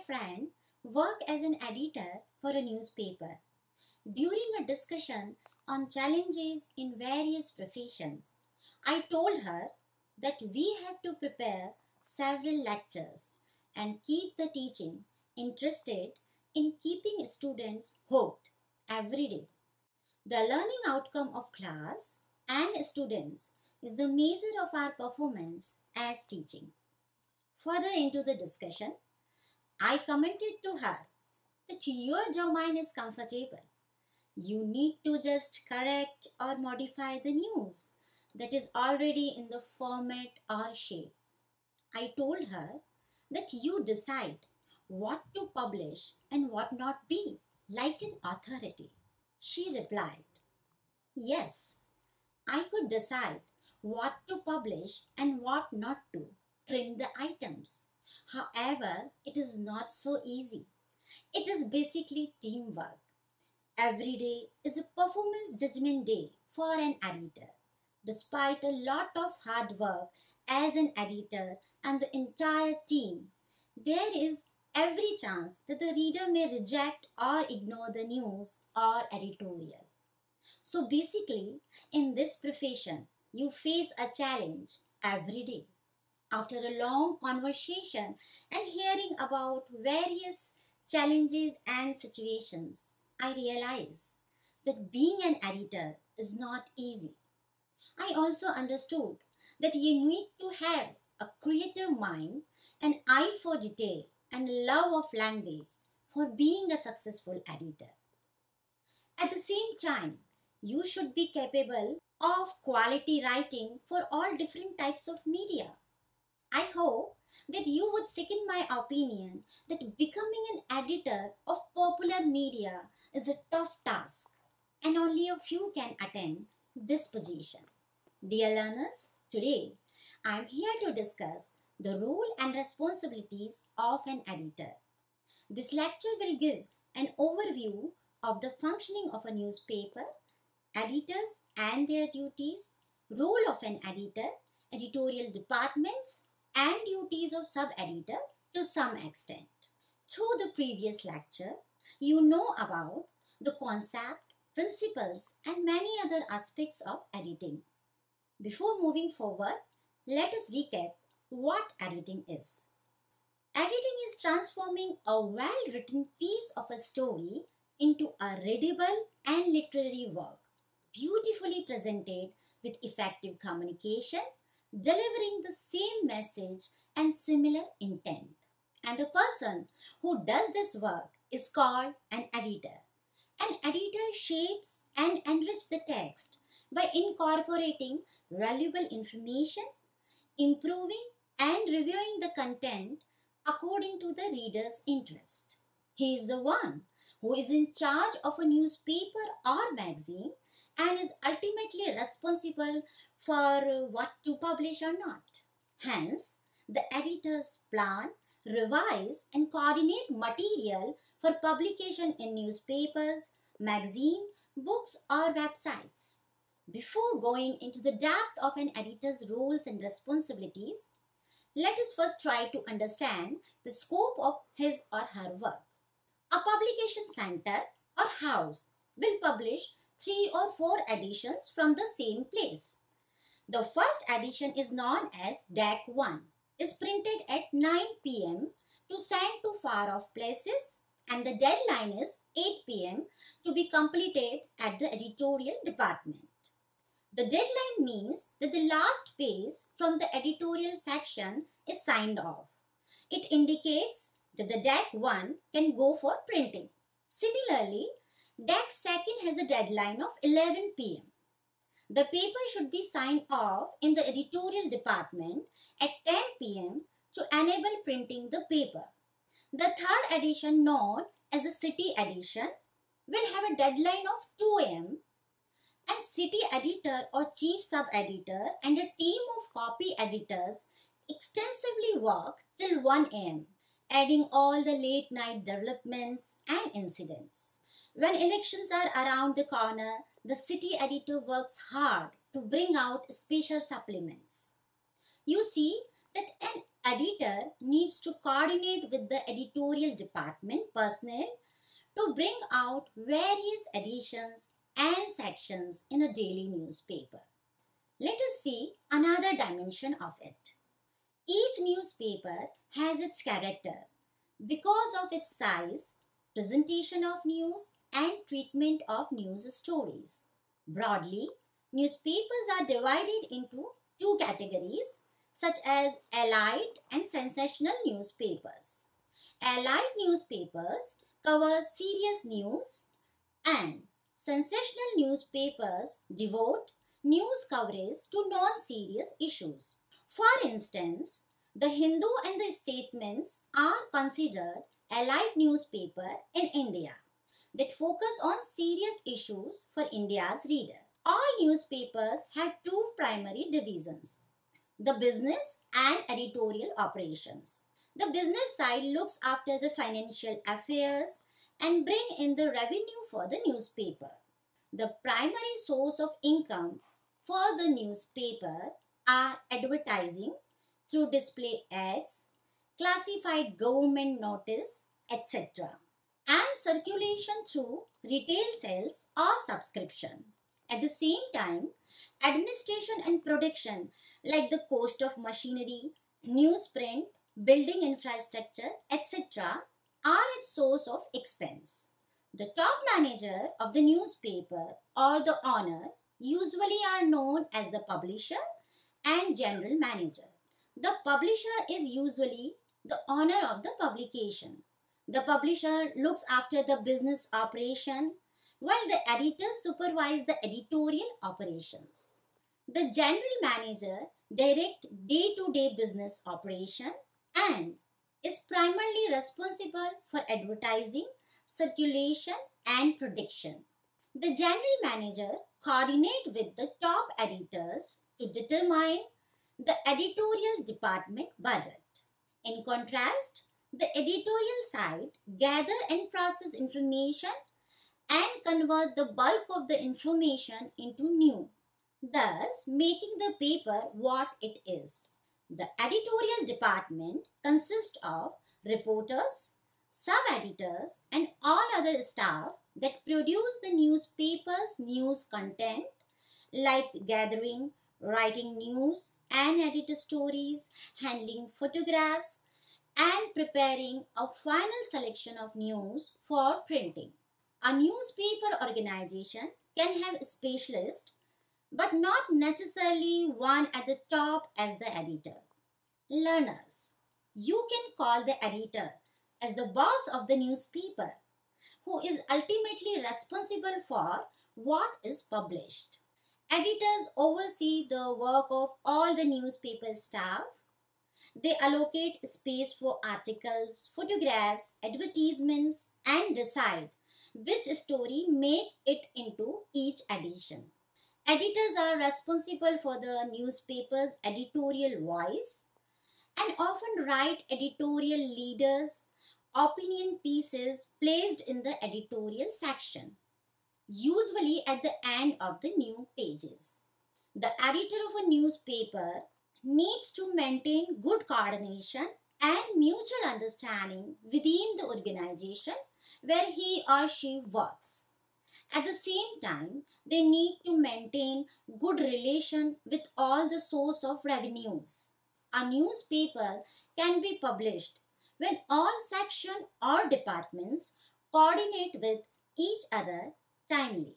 friend work as an editor for a newspaper. During a discussion on challenges in various professions, I told her that we have to prepare several lectures and keep the teaching interested in keeping students hooked every day. The learning outcome of class and students is the measure of our performance as teaching. Further into the discussion, I commented to her that your domain is comfortable. You need to just correct or modify the news that is already in the format or shape. I told her that you decide what to publish and what not be, like an authority. She replied, yes, I could decide what to publish and what not to, trim the items. However, it is not so easy. It is basically teamwork. Every day is a performance judgment day for an editor. Despite a lot of hard work as an editor and the entire team, there is every chance that the reader may reject or ignore the news or editorial. So basically, in this profession, you face a challenge every day. After a long conversation and hearing about various challenges and situations, I realized that being an editor is not easy. I also understood that you need to have a creative mind, an eye for detail, and a love of language for being a successful editor. At the same time, you should be capable of quality writing for all different types of media. I hope that you would second my opinion that becoming an editor of popular media is a tough task and only a few can attain this position. Dear learners, today I am here to discuss the role and responsibilities of an editor. This lecture will give an overview of the functioning of a newspaper, editors and their duties, role of an editor, editorial departments, and duties of sub-editor to some extent. Through the previous lecture, you know about the concept, principles, and many other aspects of editing. Before moving forward, let us recap what editing is. Editing is transforming a well-written piece of a story into a readable and literary work, beautifully presented with effective communication, delivering the same message and similar intent. And the person who does this work is called an editor. An editor shapes and enriches the text by incorporating valuable information, improving and reviewing the content according to the reader's interest. He is the one who is in charge of a newspaper or magazine and is ultimately responsible for what to publish or not. Hence, the editors plan, revise and coordinate material for publication in newspapers, magazine, books or websites. Before going into the depth of an editor's roles and responsibilities, let us first try to understand the scope of his or her work. A publication center or house will publish 3 or 4 editions from the same place. The first edition is known as Deck 1, is printed at 9 p.m. to send to far off places, and the deadline is 8 p.m. to be completed at the editorial department. The deadline means that the last page from the editorial section is signed off. It indicates that the Deck 1 can go for printing. Similarly, Deck 2 has a deadline of 11 p.m. The paper should be signed off in the editorial department at 10 p.m. to enable printing the paper. The third edition, known as the City edition, will have a deadline of 2 a.m. and City editor or chief sub-editor and a team of copy editors extensively work till 1 a.m., adding all the late night developments and incidents. When elections are around the corner, the City editor works hard to bring out special supplements. You see that an editor needs to coordinate with the editorial department personnel to bring out various editions and sections in a daily newspaper. Let us see another dimension of it. Each newspaper has its character because of its size, presentation of news, and treatment of news stories. Broadly, newspapers are divided into two categories such as allied and sensational newspapers. Allied newspapers cover serious news and sensational newspapers devote news coverage to non-serious issues. For instance, the Hindu and the Statesman are considered allied newspaper in India that focus on serious issues for India's reader. All newspapers have two primary divisions: the business and editorial operations. The business side looks after the financial affairs and bring in the revenue for the newspaper. The primary source of income for the newspaper are advertising through display ads, classified government notice, etc., and circulation through retail sales or subscription. At the same time, administration and production like the cost of machinery, newsprint, building infrastructure, etc. are its source of expense. The top manager of the newspaper or the owner usually are known as the publisher and general manager. The publisher is usually the owner of the publication. The publisher looks after the business operation while the editors supervise the editorial operations. The general manager directs day-to-day business operation and is primarily responsible for advertising, circulation and production. The general manager coordinates with the top editors to determine the editorial department budget. In contrast, the editorial side gather and process information and convert the bulk of the information into news, thus making the paper what it is. The editorial department consists of reporters, sub-editors and all other staff that produce the newspaper's news content like gathering, writing news and edit stories, handling photographs and preparing a final selection of news for printing. A newspaper organization can have specialists but not necessarily one at the top as the editor. Learners, you can call the editor as the boss of the newspaper, who is ultimately responsible for what is published. Editors oversee the work of all the newspaper staff. They allocate space for articles, photographs, advertisements, and decide which story make it into each edition. Editors are responsible for the newspaper's editorial voice and often write editorial leaders, opinion pieces placed in the editorial section, usually at the end of the new pages. The editor of a newspaper needs to maintain good coordination and mutual understanding within the organization where he or she works. At the same time, they need to maintain good relation with all the source of revenues. A newspaper can be published when all section or departments coordinate with each other timely.